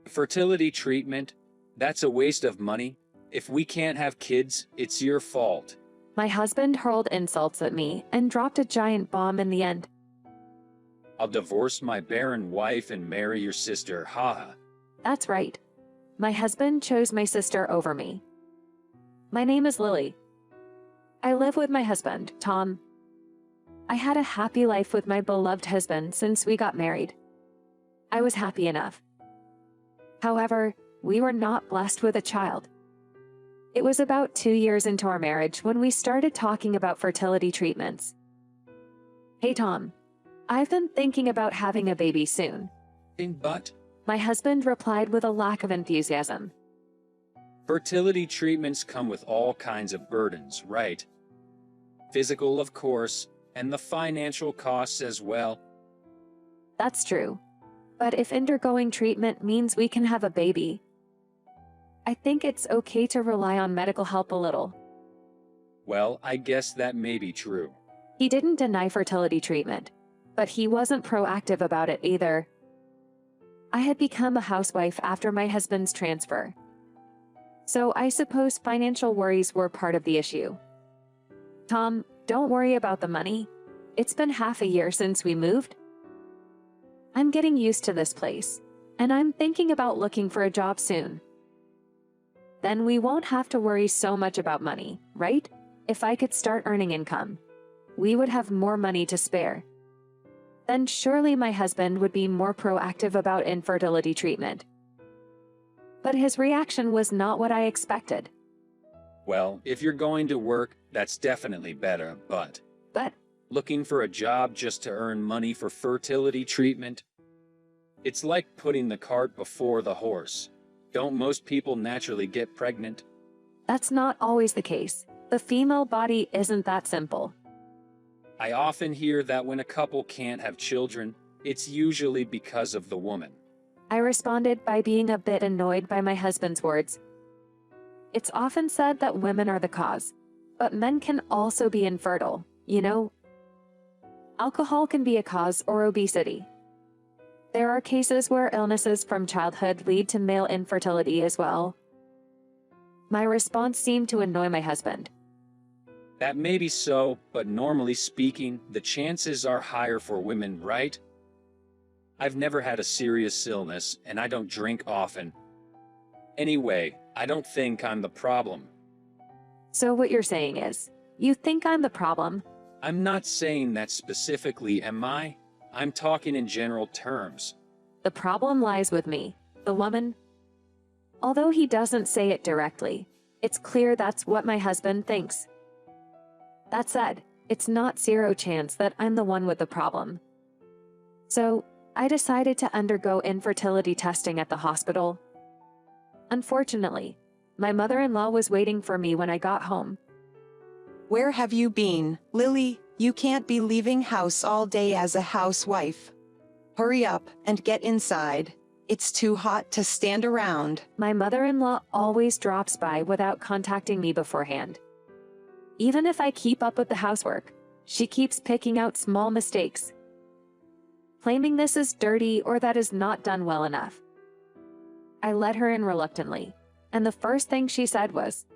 Fertility treatment? That's a waste of money. If we can't have kids, it's your fault. My husband hurled insults at me and dropped a giant bomb in the end. I'll divorce my barren wife and marry your sister, haha. That's right. My husband chose my sister over me. My name is Lily. I live with my husband, Tom. I had a happy life with my beloved husband since we got married. I was happy enough. However, we were not blessed with a child. It was about 2 years into our marriage when we started talking about fertility treatments. Hey Tom, I've been thinking about having a baby soon. But My husband replied with a lack of enthusiasm. fertility treatments come with all kinds of burdens, right? Physical, of course, and the financial costs as well. That's true. But if undergoing treatment means we can have a baby, I think it's okay to rely on medical help a little. Well, I guess that may be true. He didn't deny fertility treatment, but he wasn't proactive about it either. I had become a housewife after my husband's transfer, so I suppose financial worries were part of the issue. Tom, don't worry about the money. It's been half a year since we moved. I'm getting used to this place, and I'm thinking about looking for a job soon. Then we won't have to worry so much about money, right? If I could start earning income, we would have more money to spare. Then surely my husband would be more proactive about infertility treatment. But his reaction was not what I expected. Well, if you're going to work, that's definitely better, but looking for a job just to earn money for fertility treatment? It's like putting the cart before the horse. Don't most people naturally get pregnant? That's not always the case. The female body isn't that simple. I often hear that when a couple can't have children, it's usually because of the woman. I responded by being a bit annoyed by my husband's words. It's often said that women are the cause, but men can also be infertile, you know? Alcohol can be a cause, or obesity. There are cases where illnesses from childhood lead to male infertility as well. My response seemed to annoy my husband. That may be so, but normally speaking, the chances are higher for women, right? I've never had a serious illness, and I don't drink often. Anyway, I don't think I'm the problem. So what you're saying is, you think I'm the problem? I'm not saying that specifically, am I? I'm talking in general terms. The problem lies with me, the woman. Although he doesn't say it directly, it's clear that's what my husband thinks. That said, it's not zero chance that I'm the one with the problem. So, I decided to undergo infertility testing at the hospital. Unfortunately, my mother-in-law was waiting for me when I got home. Where have you been, Lily? You can't be leaving house all day as a housewife. Hurry up and get inside. It's too hot to stand around. My mother-in-law always drops by without contacting me beforehand. Even if I keep up with the housework, she keeps picking out small mistakes, claiming this is dirty or that is not done well enough. I let her in reluctantly, and the first thing she said was,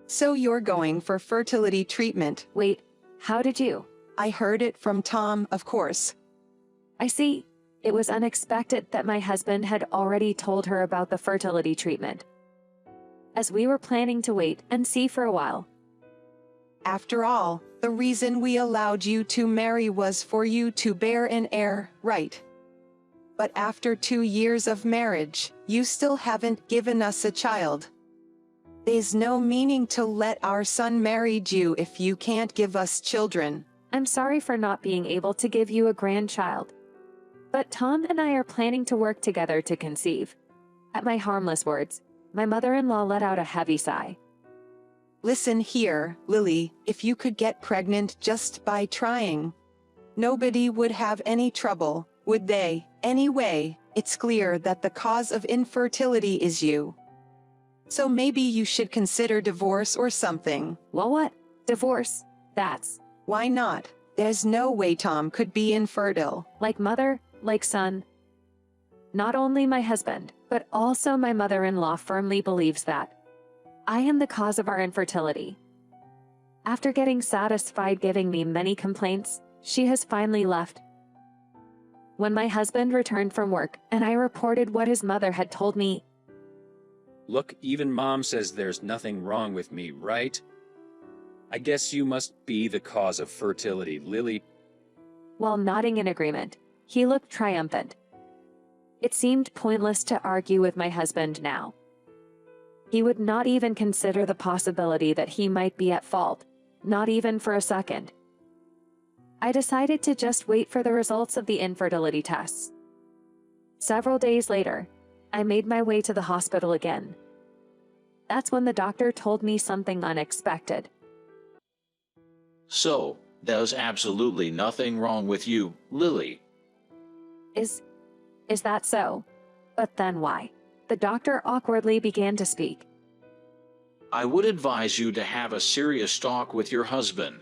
So you're going for fertility treatment? "Wait, how did you?" I heard it from Tom, of course. I see. It was unexpected that my husband had already told her about the fertility treatment, as we were planning to wait and see for a while. After all, the reason we allowed you to marry was for you to bear an heir, right? But after 2 years of marriage, you still haven't given us a child. There's no meaning to let our son marry you if you can't give us children. I'm sorry for not being able to give you a grandchild. But Tom and I are planning to work together to conceive. At my harmless words, my mother-in-law let out a heavy sigh. Listen here, Lily, if you could get pregnant just by trying, nobody would have any trouble, would they? Anyway, it's clear that the cause of infertility is you. So maybe you should consider divorce or something. Well, what? Divorce? That's... Why not? There's no way Tom could be infertile. Like mother, like son. Not only my husband, but also my mother-in-law firmly believes that I am the cause of our infertility. After getting satisfied giving me many complaints, she has finally left. When my husband returned from work and I reported what his mother had told me, Look, even Mom says there's nothing wrong with me, right? I guess you must be the cause of fertility, Lily. while nodding in agreement, he looked triumphant. It seemed pointless to argue with my husband now. He would not even consider the possibility that he might be at fault, not even for a second. I decided to just wait for the results of the infertility tests. Several days later, I made my way to the hospital again. That's when the doctor told me something unexpected. So, there's absolutely nothing wrong with you, Lily. Is that so? But then why? The doctor awkwardly began to speak. I would advise you to have a serious talk with your husband.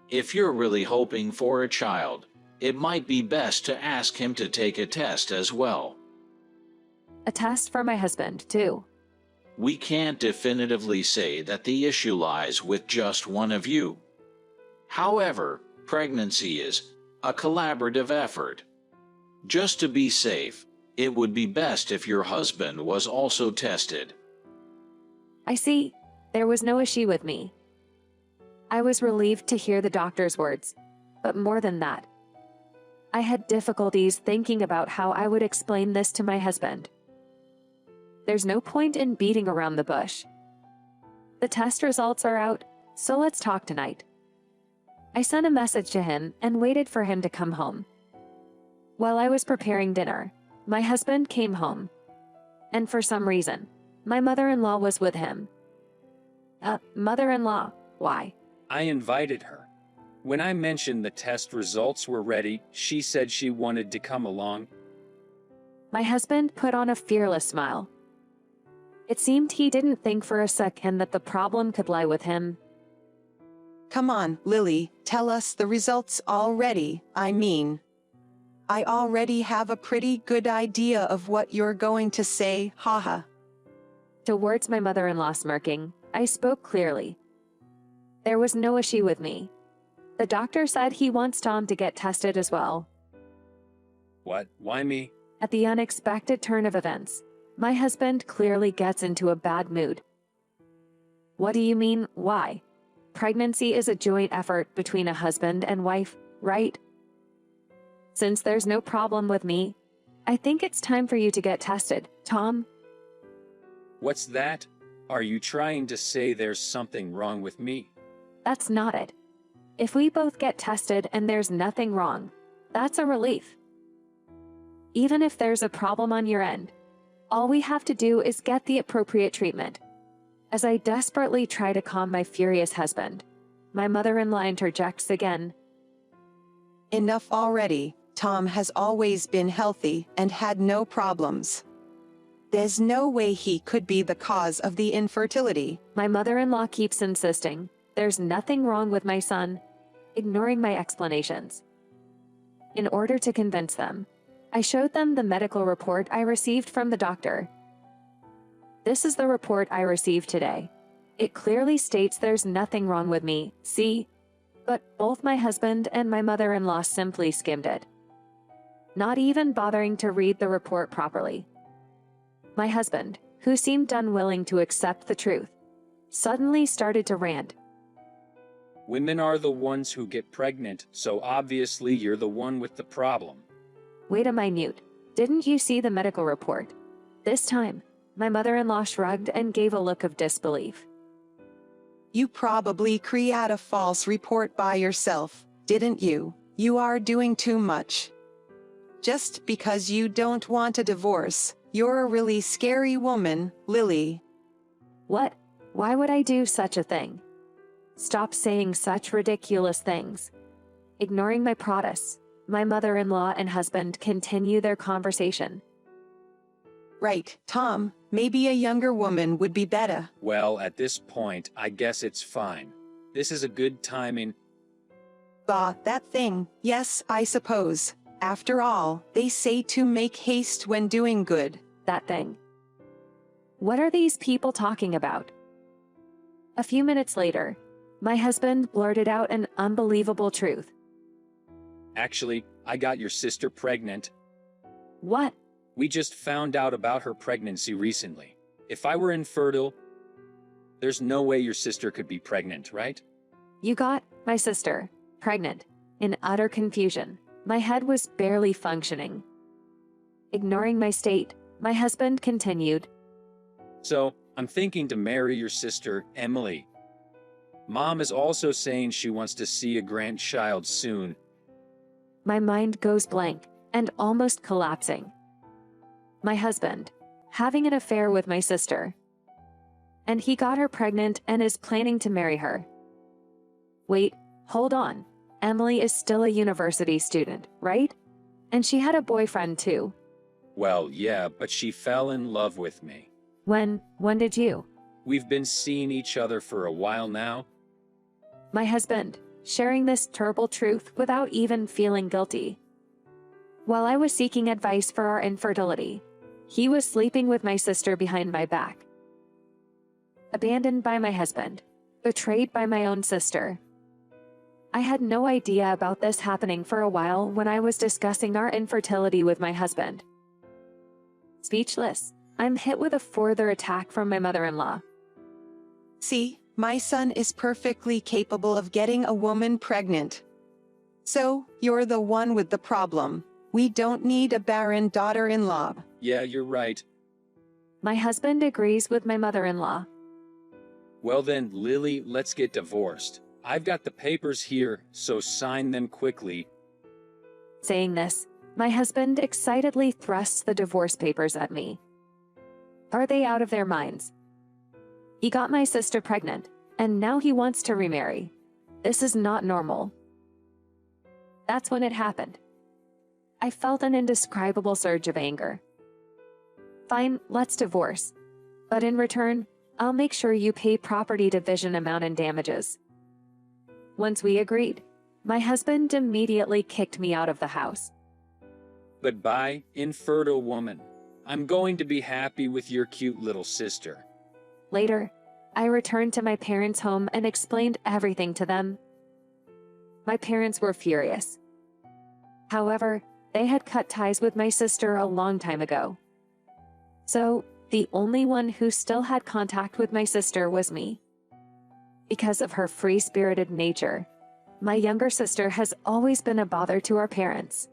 If you're really hoping for a child, it might be best to ask him to take a test as well. A test for my husband, too. We can't definitively say that the issue lies with just one of you. However, pregnancy is a collaborative effort. Just to be safe, it would be best if your husband was also tested. I see. There was no issue with me. I was relieved to hear the doctor's words, but more than that, I had difficulties thinking about how I would explain this to my husband. There's no point in beating around the bush. The test results are out, so let's talk tonight. I sent a message to him and waited for him to come home. While I was preparing dinner, my husband came home. And for some reason, my mother-in-law was with him. Mother-in-law, why? I invited her. When I mentioned the test results were ready, she said she wanted to come along. My husband put on a fearless smile. It seemed he didn't think for a second that the problem could lie with him. Come on, Lily, tell us the results already. I already have a pretty good idea of what you're going to say, haha. Towards my mother-in-law smirking, I spoke clearly. There was no issue with me. The doctor said he wants Tom to get tested as well. What? Why me? At the unexpected turn of events, my husband clearly gets into a bad mood. What do you mean, why? Pregnancy is a joint effort between a husband and wife, right? Since there's no problem with me, I think it's time for you to get tested, Tom. What's that? Are you trying to say there's something wrong with me? That's not it. If we both get tested and there's nothing wrong, that's a relief. Even if there's a problem on your end, all we have to do is get the appropriate treatment. As I desperately try to calm my furious husband, my mother-in-law interjects again. Enough already. Tom has always been healthy and had no problems. There's no way he could be the cause of the infertility. My mother-in-law keeps insisting there's nothing wrong with my son, ignoring my explanations. In order to convince them, I showed them the medical report I received from the doctor. This is the report I received today. It clearly states there's nothing wrong with me, see? But both my husband and my mother-in-law simply skimmed it, not even bothering to read the report properly. My husband, who seemed unwilling to accept the truth, suddenly started to rant. Women are the ones who get pregnant, so obviously you're the one with the problem. Wait a minute. Didn't you see the medical report? This time, my mother-in-law shrugged and gave a look of disbelief. You probably create a false report by yourself, didn't you? You are doing too much. Just because you don't want a divorce, you're a really scary woman, Lily. What? Why would I do such a thing? Stop saying such ridiculous things. Ignoring my protests, my mother-in-law and husband continue their conversation. Right, Tom, maybe a younger woman would be better. Well, at this point, I guess it's fine. This is a good timing. Bah, that thing, yes, I suppose. After all, they say to make haste when doing good. That thing. What are these people talking about? A few minutes later, my husband blurted out an unbelievable truth. Actually, I got your sister pregnant. What? We just found out about her pregnancy recently. If I were infertile, there's no way your sister could be pregnant, right? You got my sister pregnant. In utter confusion, my head was barely functioning. Ignoring my state, my husband continued. So, I'm thinking to marry your sister, Emily. Mom is also saying she wants to see a grandchild soon. My mind goes blank and almost collapsing. My husband, having an affair with my sister. And he got her pregnant and is planning to marry her. Wait, hold on. Emily is still a university student, right? And she had a boyfriend too. Well, yeah, but she fell in love with me. When did you? We've been seeing each other for a while now. My husband, sharing this terrible truth without even feeling guilty. While I was seeking advice for our infertility, he was sleeping with my sister behind my back. Abandoned by my husband, betrayed by my own sister. I had no idea about this happening for a while when I was discussing our infertility with my husband. Speechless, I'm hit with a further attack from my mother-in-law. See, my son is perfectly capable of getting a woman pregnant. So, you're the one with the problem. We don't need a barren daughter-in-law. Yeah, you're right. My husband agrees with my mother-in-law. Well then, Lily, let's get divorced. I've got the papers here, so sign them quickly. Saying this, my husband excitedly thrusts the divorce papers at me. Are they out of their minds? He got my sister pregnant, and now he wants to remarry. This is not normal. That's when it happened. I felt an indescribable surge of anger. Fine, let's divorce. But in return, I'll make sure you pay property division amount and damages. Once we agreed, my husband immediately kicked me out of the house. Goodbye, infertile woman. I'm going to be happy with your cute little sister. Later, I returned to my parents' home and explained everything to them. My parents were furious. However, they had cut ties with my sister a long time ago. So, the only one who still had contact with my sister was me. Because of her free-spirited nature, my younger sister has always been a bother to our parents.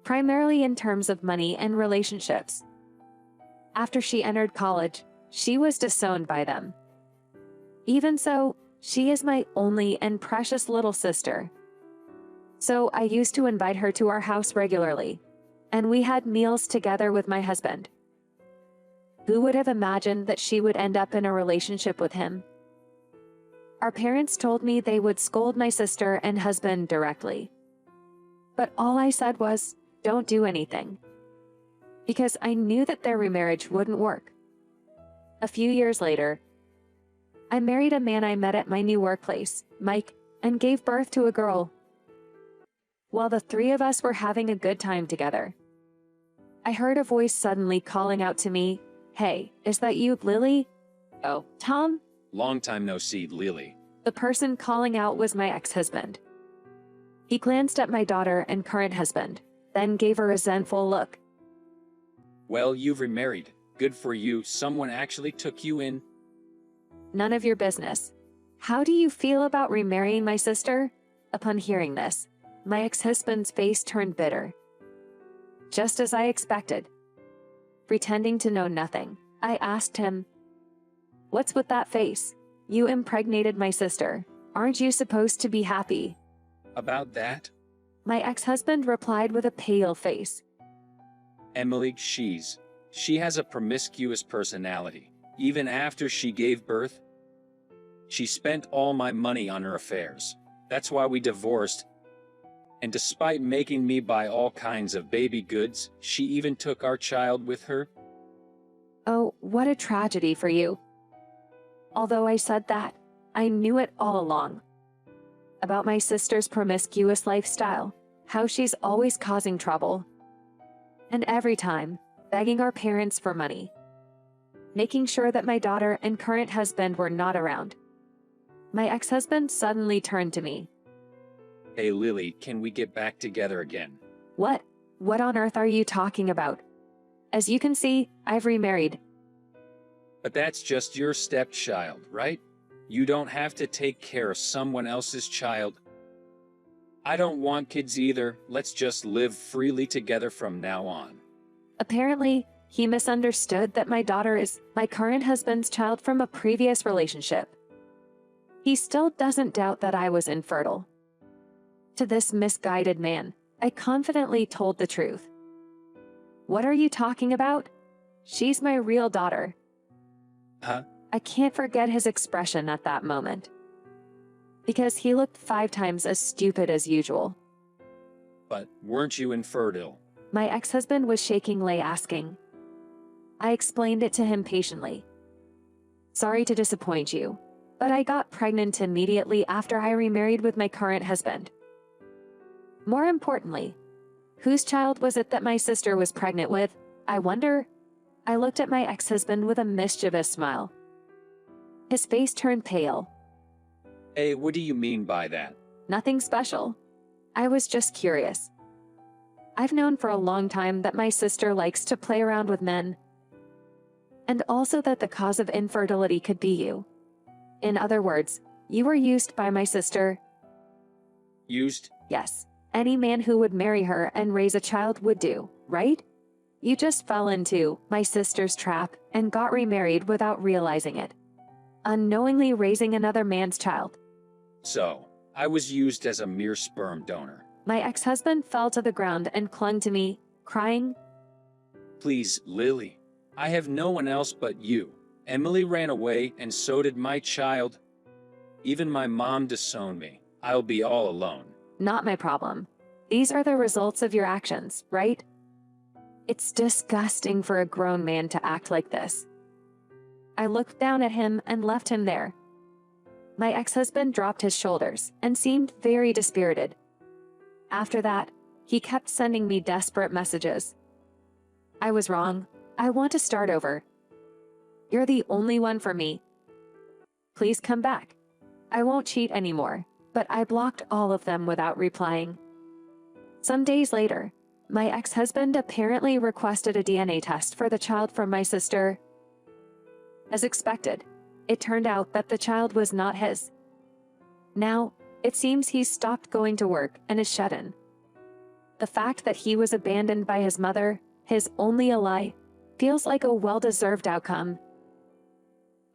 Primarily in terms of money and relationships. After she entered college, she was disowned by them. Even so, she is my only and precious little sister. So I used to invite her to our house regularly, and we had meals together with my husband. Who would have imagined that she would end up in a relationship with him? Our parents told me they would scold my sister and husband directly. But all I said was, don't do anything. Because I knew that their remarriage wouldn't work. A few years later, I married a man I met at my new workplace, Mike, and gave birth to a girl. While the three of us were having a good time together, I heard a voice suddenly calling out to me, "Hey, is that you, Lily?" "Oh, Tom?" Long time no see, Lily. The person calling out was my ex-husband. He glanced at my daughter and current husband, then gave a resentful look. Well, you've remarried. Good for you. Someone actually took you in. None of your business. How do you feel about remarrying my sister? Upon hearing this, my ex-husband's face turned bitter. Just as I expected. Pretending to know nothing, I asked him, "What's with that face? You impregnated my sister. Aren't you supposed to be happy?" About that? My ex-husband replied with a pale face. Emily, she has a promiscuous personality. Even after she gave birth, she spent all my money on her affairs. That's why we divorced. And despite making me buy all kinds of baby goods, she even took our child with her. Oh, what a tragedy for you. Although I said that, I knew it all along. About my sister's promiscuous lifestyle, how she's always causing trouble. And every time, begging our parents for money. Making sure that my daughter and current husband were not around. My ex-husband suddenly turned to me. Hey Lily, can we get back together again? What? What on earth are you talking about? As you can see, I've remarried. But that's just your stepchild, right? You don't have to take care of someone else's child. I don't want kids either. Let's just live freely together from now on. Apparently, he misunderstood that my daughter is my current husband's child from a previous relationship. He still doesn't doubt that I was infertile. To this misguided man, I confidently told the truth. What are you talking about? She's my real daughter. Huh? I can't forget his expression at that moment. Because he looked 5 times as stupid as usual. But weren't you infertile? My ex-husband was shakingly asking. I explained it to him patiently. Sorry to disappoint you, but I got pregnant immediately after I remarried with my current husband. More importantly, whose child was it that my sister was pregnant with, I wonder? I looked at my ex-husband with a mischievous smile. His face turned pale. Hey, what do you mean by that? Nothing special. I was just curious. I've known for a long time that my sister likes to play around with men. And also that the cause of infertility could be you. In other words, you were used by my sister. Used? Yes. Any man who would marry her and raise a child would do, right? You just fell into my sister's trap and got remarried without realizing it. Unknowingly raising another man's child. So, I was used as a mere sperm donor. My ex-husband fell to the ground and clung to me, crying. Please, Lily. I have no one else but you. Emily ran away and so did my child. Even my mom disowned me. I'll be all alone. Not my problem. These are the results of your actions, right? It's disgusting for a grown man to act like this. I looked down at him and left him there. My ex-husband dropped his shoulders and seemed very dispirited. After that, he kept sending me desperate messages. I was wrong. I want to start over. You're the only one for me. Please come back. I won't cheat anymore, but I blocked all of them without replying. Some days later, my ex-husband apparently requested a DNA test for the child from my sister. As expected, it turned out that the child was not his. Now, it seems he's stopped going to work and is shut in. The fact that he was abandoned by his mother, his only ally, feels like a well-deserved outcome.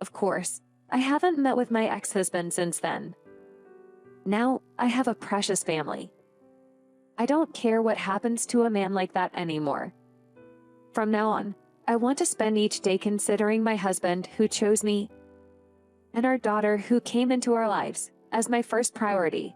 Of course, I haven't met with my ex-husband since then. Now, I have a precious family. I don't care what happens to a man like that anymore. From now on, I want to spend each day considering my husband who chose me and our daughter who came into our lives as my first priority.